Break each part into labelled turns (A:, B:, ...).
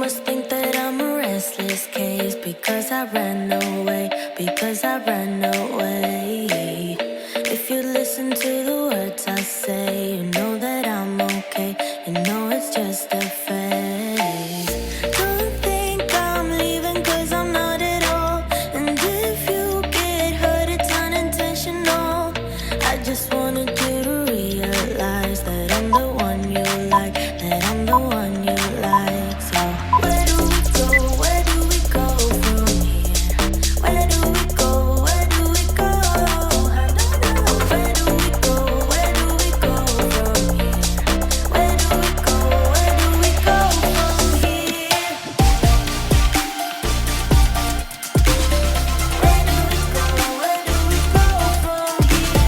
A: must think that I'm a restless case because I ran away, because I ran away. If you listen to the words I say, you know that I'm okay, you know it's just a phase. Don't think I'm leaving cause I'm not at all. And if you get hurt it's unintentional. I just wanted you to realize that I'm the one you like, that I'm the one you like. So where do we go? Where do we go from here? Where do we go? Where do we go? I don't know. Where do we go? Where do we go from here? Where do we go? Where do we go from here? Where do we go? Where do we go from here?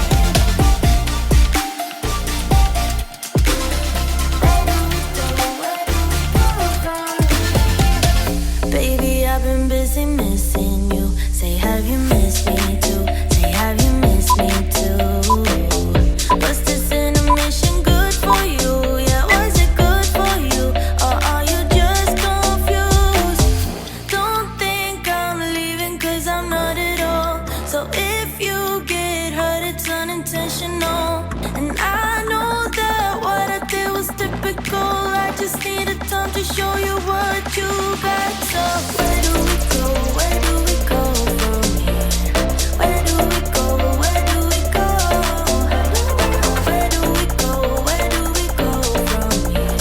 A: Baby, I've been busy missing you. Say, have you missed me too? Say, have you missed me too? Was this intermission good for you? Yeah, was it good for you? Or are you just confused? Don't think I'm leaving cause I'm not at all. So if you get hurt, it's unintentional. And I know that what I did was typical. I just needed time to show you what you got. So where do we go? Where do we go from here? Where do we go? Where do we go? Where do we go? Where do we go from here?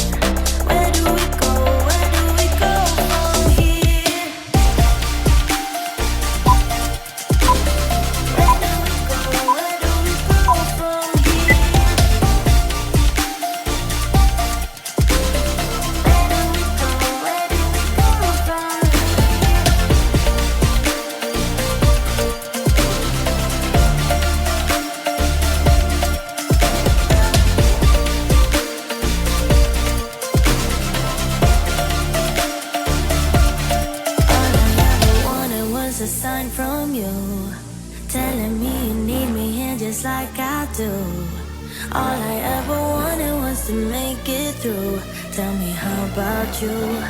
A: Where do we go? Where do we go from here? Where do we go? Where do we go from here? A sign from you telling me you need me here just like I do. All I ever wanted was to make it through. Tell me, how about you?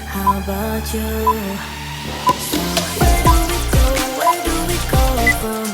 A: How about you? So where do we go? Where do we go from